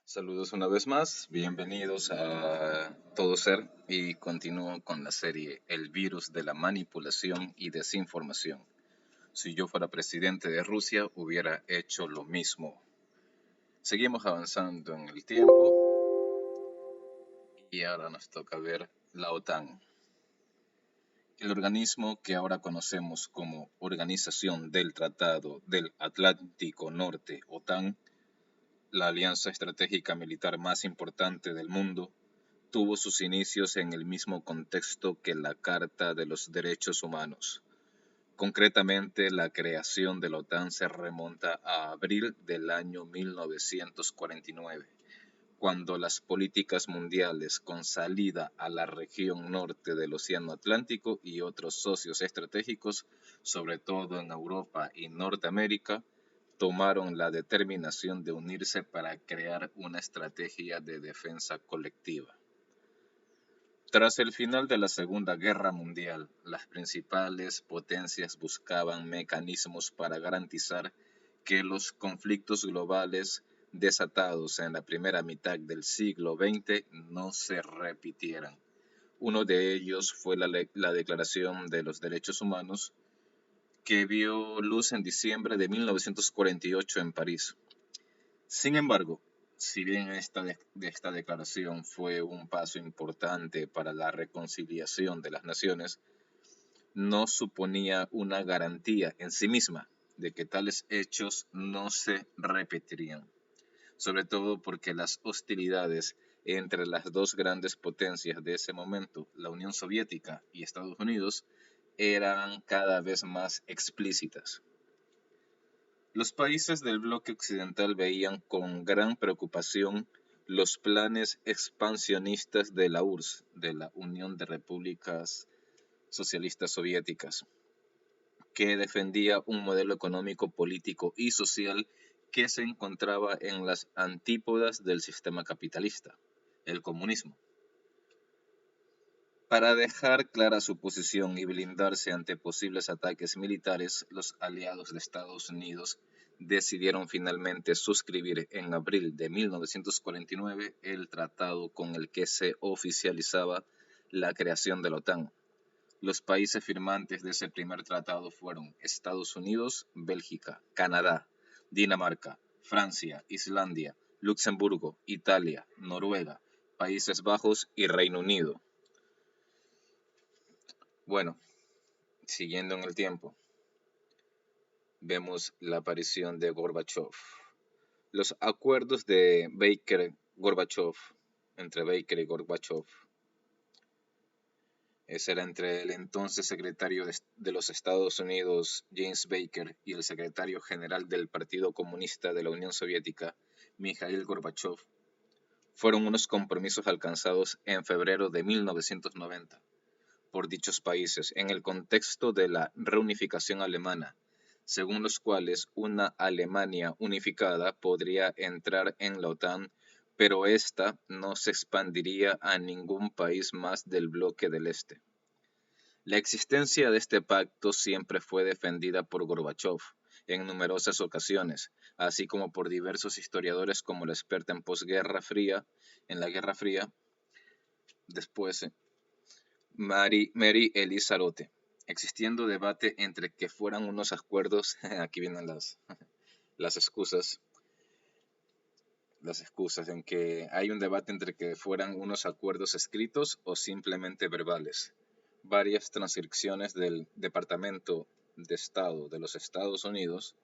Saludos una vez más, bienvenidos a Todo Ser y continúo con la serie El virus de la manipulación y desinformación. Si yo fuera presidente de Rusia hubiera hecho lo mismo. Seguimos avanzando en el tiempo y ahora nos toca ver la OTAN. El organismo que ahora conocemos como Organización del Tratado del Atlántico Norte, OTAN, la alianza estratégica militar más importante del mundo, tuvo sus inicios en el mismo contexto que la Carta de los Derechos Humanos. Concretamente, la creación de la OTAN se remonta a abril del año 1949, cuando las políticas mundiales con salida a la región norte del Océano Atlántico y otros socios estratégicos, sobre todo en Europa y Norteamérica, tomaron la determinación de unirse para crear una estrategia de defensa colectiva. Tras el final de la Segunda Guerra Mundial, las principales potencias buscaban mecanismos para garantizar que los conflictos globales desatados en la primera mitad del siglo XX no se repitieran. Uno de ellos fue la Declaración de los Derechos Humanos, que vio luz en diciembre de 1948 en París. Sin embargo, si bien esta declaración fue un paso importante para la reconciliación de las naciones, no suponía una garantía en sí misma de que tales hechos no se repetirían, sobre todo porque las hostilidades entre las dos grandes potencias de ese momento, la Unión Soviética y Estados Unidos, eran cada vez más explícitas. Los países del bloque occidental veían con gran preocupación los planes expansionistas de la URSS, de la Unión de Repúblicas Socialistas Soviéticas, que defendía un modelo económico, político y social que se encontraba en las antípodas del sistema capitalista, el comunismo. Para dejar clara su posición y blindarse ante posibles ataques militares, los aliados de Estados Unidos decidieron finalmente suscribir en abril de 1949 el tratado con el que se oficializaba la creación de la OTAN. Los países firmantes de ese primer tratado fueron Estados Unidos, Bélgica, Canadá, Dinamarca, Francia, Islandia, Luxemburgo, Italia, Noruega, Países Bajos y Reino Unido. Bueno, siguiendo en el tiempo, vemos la aparición de Gorbachev. Los acuerdos de Baker-Gorbachev, entre Baker y Gorbachev, ese era entre el entonces secretario de los Estados Unidos, James Baker, y el secretario general del Partido Comunista de la Unión Soviética, Mikhail Gorbachev, fueron unos compromisos alcanzados en febrero de 1990 por dichos países en el contexto de la reunificación alemana, según los cuales una Alemania unificada podría entrar en la OTAN, pero ésta no se expandiría a ningún país más del bloque del Este. La existencia de este pacto siempre fue defendida por Gorbachev en numerosas ocasiones, así como por diversos historiadores como la experta en posguerra fría, en la Guerra Fría, después Mary Elisa Rote, existiendo debate entre que fueran unos acuerdos, aquí vienen las excusas, en que hay un debate entre que fueran unos acuerdos escritos o simplemente verbales. Varias transcripciones del Departamento de Estado de los Estados Unidos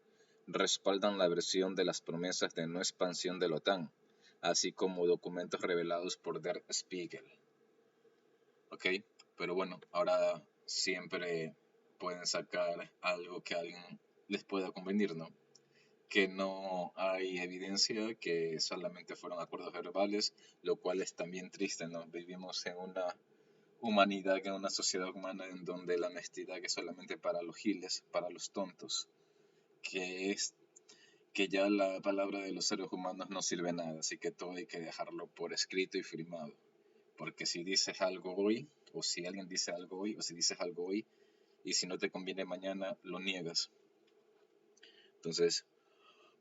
respaldan la versión de las promesas de no expansión de la OTAN, así como documentos revelados por Der Spiegel. ¿Ok? Pero bueno, ahora siempre pueden sacar algo que a alguien les pueda convenir, ¿no? Que no hay evidencia, que solamente fueron acuerdos verbales, lo cual es también triste, ¿no? Vivimos en una humanidad, en una sociedad humana en donde la honestidad es solamente para los giles, para los tontos, que es que ya la palabra de los seres humanos no sirve nada, así que todo hay que dejarlo por escrito y firmado. Porque si dices algo hoy, o si alguien dice algo hoy, o si dices algo hoy, y si no te conviene mañana, lo niegas. Entonces,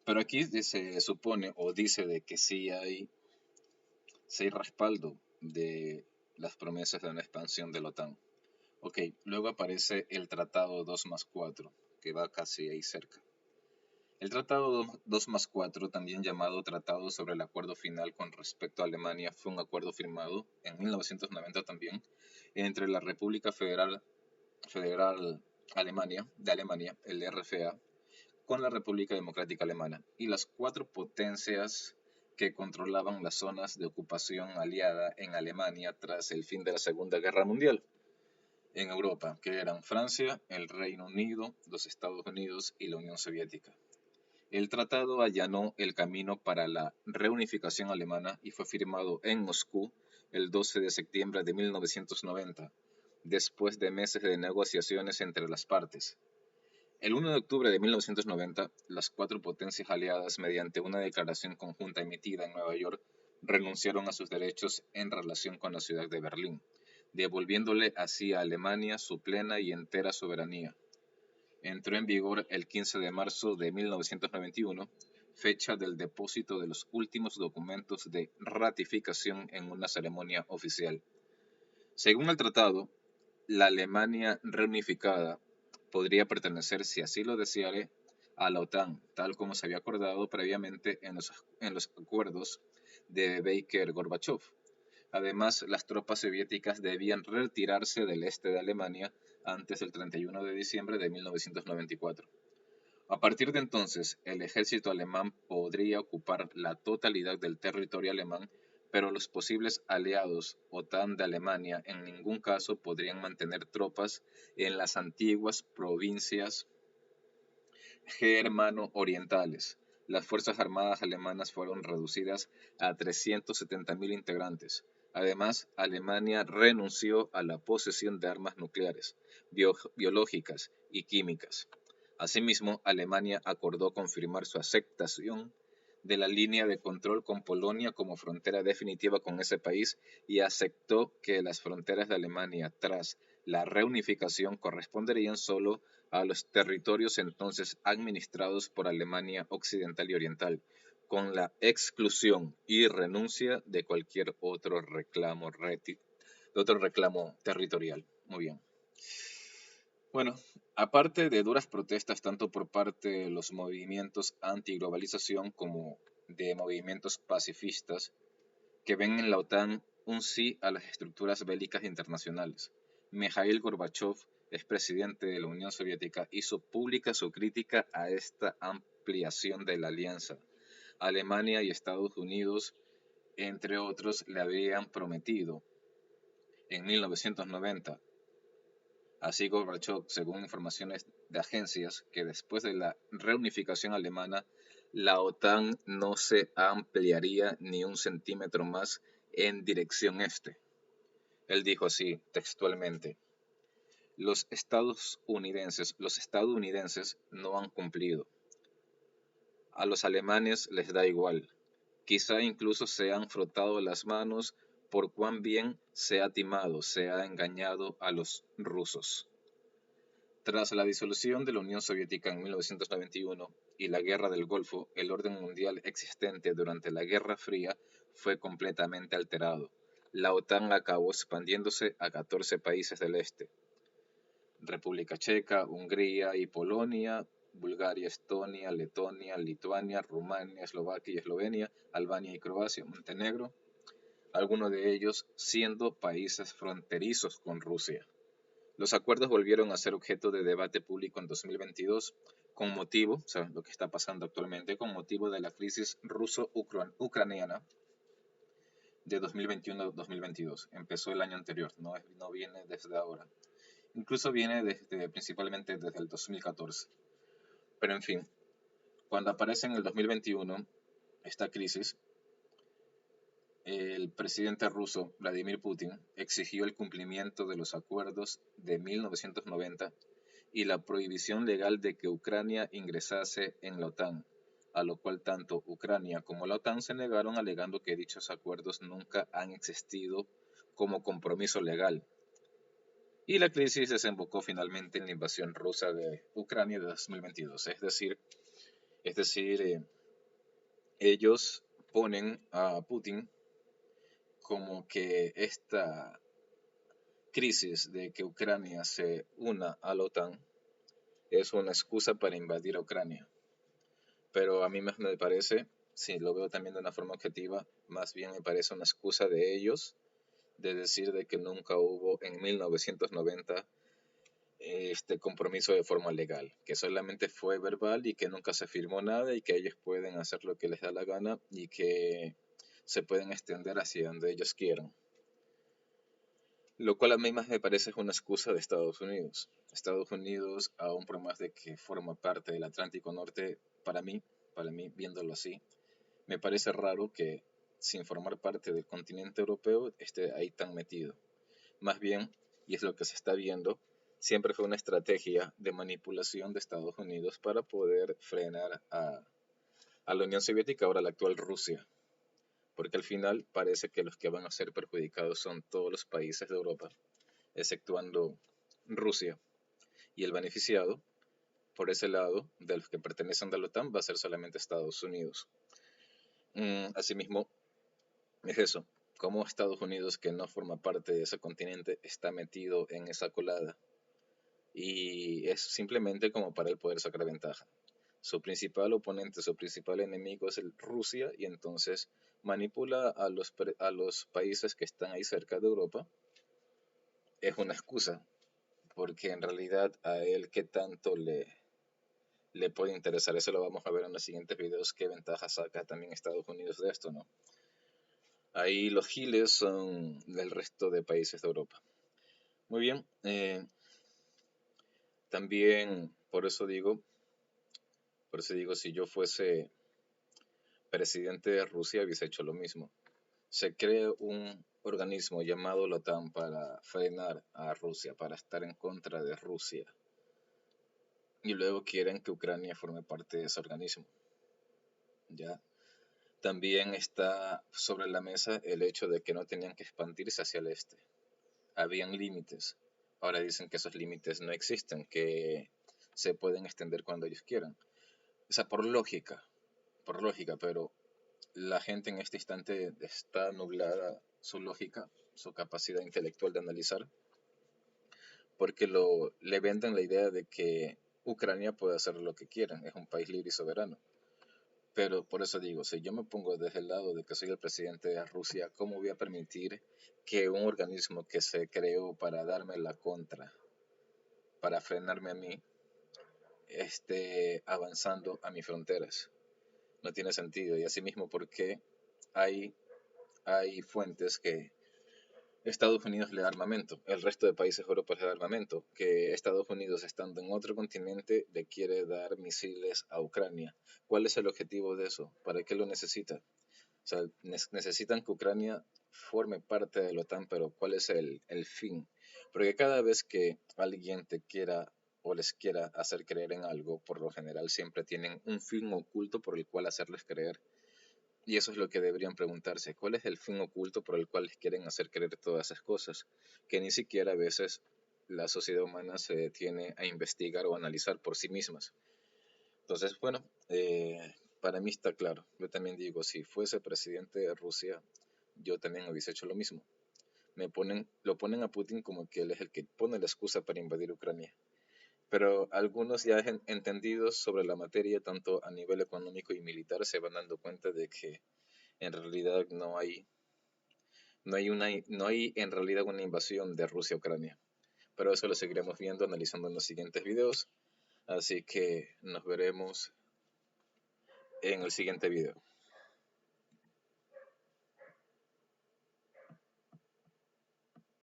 Pero aquí se supone o dice de que sí hay respaldo de las promesas de una expansión de la OTAN. Ok, luego aparece el Tratado 2+4, que va casi ahí cerca. El Tratado 2+4, también llamado Tratado sobre el Acuerdo Final con respecto a Alemania, fue un acuerdo firmado en 1990 también entre la República Federal de Alemania, el RFA, con la República Democrática Alemana y las cuatro potencias que controlaban las zonas de ocupación aliada en Alemania tras el fin de la Segunda Guerra Mundial en Europa, que eran Francia, el Reino Unido, los Estados Unidos y la Unión Soviética. El tratado allanó el camino para la reunificación alemana y fue firmado en Moscú el 12 de septiembre de 1990, después de meses de negociaciones entre las partes. El 1 de octubre de 1990, las cuatro potencias aliadas, mediante una declaración conjunta emitida en Nueva York, renunciaron a sus derechos en relación con la ciudad de Berlín, devolviéndole así a Alemania su plena y entera soberanía. Entró en vigor el 15 de marzo de 1991, fecha del depósito de los últimos documentos de ratificación en una ceremonia oficial. Según el tratado, la Alemania reunificada podría pertenecer, si así lo deseare, a la OTAN, tal como se había acordado previamente en los acuerdos de Baker-Gorbachev. Además, las tropas soviéticas debían retirarse del este de Alemania antes del 31 de diciembre de 1994. A partir de entonces, el ejército alemán podría ocupar la totalidad del territorio alemán, pero los posibles aliados OTAN de Alemania en ningún caso podrían mantener tropas en las antiguas provincias germano-orientales. Las Fuerzas Armadas alemanas fueron reducidas a 370.000 integrantes. Además, Alemania renunció a la posesión de armas nucleares, biológicas y químicas. Asimismo, Alemania acordó confirmar su aceptación de la línea de control con Polonia como frontera definitiva con ese país y aceptó que las fronteras de Alemania tras la reunificación corresponderían solo a los territorios entonces administrados por Alemania Occidental y Oriental, con la exclusión y renuncia de cualquier otro reclamo territorial. Muy bien. Bueno, aparte de duras protestas tanto por parte de los movimientos antiglobalización como de movimientos pacifistas que ven en la OTAN un sí a las estructuras bélicas internacionales, Mikhail Gorbachev, expresidente de la Unión Soviética, hizo pública su crítica a esta ampliación de la alianza. Alemania y Estados Unidos, entre otros, le habían prometido en 1990. Así Gorbachev, según informaciones de agencias, que después de la reunificación alemana, la OTAN no se ampliaría ni un centímetro más en dirección este. Él dijo así textualmente: los estadounidenses no han cumplido. A los alemanes les da igual. Quizá incluso se han frotado las manos por cuán bien se ha timado, se ha engañado a los rusos. Tras la disolución de la Unión Soviética en 1991 y la Guerra del Golfo, el orden mundial existente durante la Guerra Fría fue completamente alterado. La OTAN acabó expandiéndose a 14 países del este: República Checa, Hungría y Polonia, Bulgaria, Estonia, Letonia, Lituania, Rumania, Eslovaquia y Eslovenia, Albania y Croacia, Montenegro, algunos de ellos siendo países fronterizos con Rusia. Los acuerdos volvieron a ser objeto de debate público en 2022 con motivo, o sea, lo que está pasando actualmente, con motivo de la crisis ruso-ucraniana de 2021-2022. Empezó el año anterior, no viene desde ahora. Incluso viene principalmente desde el 2014. Pero en fin, cuando aparece en el 2021 esta crisis, el presidente ruso Vladimir Putin exigió el cumplimiento de los acuerdos de 1990 y la prohibición legal de que Ucrania ingresase en la OTAN, a lo cual tanto Ucrania como la OTAN se negaron alegando que dichos acuerdos nunca han existido como compromiso legal. Y la crisis desembocó finalmente en la invasión rusa de Ucrania de 2022, es decir, ellos ponen a Putin como que esta crisis de que Ucrania se una a la OTAN es una excusa para invadir a Ucrania. Pero a mí más me parece, si lo veo también de una forma objetiva, más bien me parece una excusa de ellos de decir de que nunca hubo en 1990 este compromiso de forma legal, que solamente fue verbal y que nunca se firmó nada y que ellos pueden hacer lo que les da la gana y que se pueden extender hacia donde ellos quieran. Lo cual a mí más me parece es una excusa de Estados Unidos. Estados Unidos, aún por más de que forma parte del Atlántico Norte, para mí, viéndolo así, me parece raro que sin formar parte del continente europeo esté ahí tan metido. Más bien, y es lo que se está viendo, siempre fue una estrategia de manipulación de Estados Unidos para poder frenar a la Unión Soviética, ahora la actual Rusia. Porque al final parece que los que van a ser perjudicados son todos los países de Europa, exceptuando Rusia. Y el beneficiado, por ese lado, de los que pertenecen a la OTAN, va a ser solamente Estados Unidos. Asimismo, es eso, como Estados Unidos, que no forma parte de ese continente, está metido en esa colada. Y es simplemente como para él poder sacar ventaja. Su principal oponente, su principal enemigo es Rusia, y entonces manipula a los países que están ahí cerca de Europa. Es una excusa, porque en realidad a él qué tanto le puede interesar. Eso lo vamos a ver en los siguientes videos, qué ventaja saca también Estados Unidos de esto, ¿no? Ahí los giles son del resto de países de Europa. Muy bien, también por eso digo, si yo fuese presidente de Rusia hubiese hecho lo mismo. Se crea un organismo llamado la OTAN para frenar a Rusia, para estar en contra de Rusia. Y luego quieren que Ucrania forme parte de ese organismo. ¿Ya? También está sobre la mesa el hecho de que no tenían que expandirse hacia el este. Habían límites. Ahora dicen que esos límites no existen, que se pueden extender cuando ellos quieran. O sea, por lógica, pero la gente en este instante está nublada su lógica, su capacidad intelectual de analizar, porque le venden la idea de que Ucrania puede hacer lo que quieran, es un país libre y soberano. Pero por eso digo, si yo me pongo desde el lado de que soy el presidente de Rusia, ¿cómo voy a permitir que un organismo que se creó para darme la contra, para frenarme a mí, esté avanzando a mis fronteras? No tiene sentido. Y asimismo, ¿por qué hay, hay fuentes que Estados Unidos le da armamento, el resto de países europeos le da armamento, que Estados Unidos, estando en otro continente, le quiere dar misiles a Ucrania? ¿Cuál es el objetivo de eso? ¿Para qué lo necesita? O sea, necesitan que Ucrania forme parte de la OTAN, pero ¿cuál es el fin? Porque cada vez que alguien te quiera o les quiera hacer creer en algo, por lo general siempre tienen un fin oculto por el cual hacerles creer. Y eso es lo que deberían preguntarse. ¿Cuál es el fin oculto por el cual les quieren hacer creer todas esas cosas? Que ni siquiera a veces la sociedad humana se detiene a investigar o analizar por sí mismas. Entonces, bueno, para mí está claro. Yo también digo, si fuese presidente de Rusia, yo también hubiese hecho lo mismo. Lo ponen a Putin como que él es el que pone la excusa para invadir Ucrania. Pero algunos ya entendidos sobre la materia, tanto a nivel económico y militar, se van dando cuenta de que en realidad no hay en realidad una invasión de Rusia a Ucrania. Pero eso lo seguiremos viendo, analizando en los siguientes videos. Así que nos veremos en el siguiente video.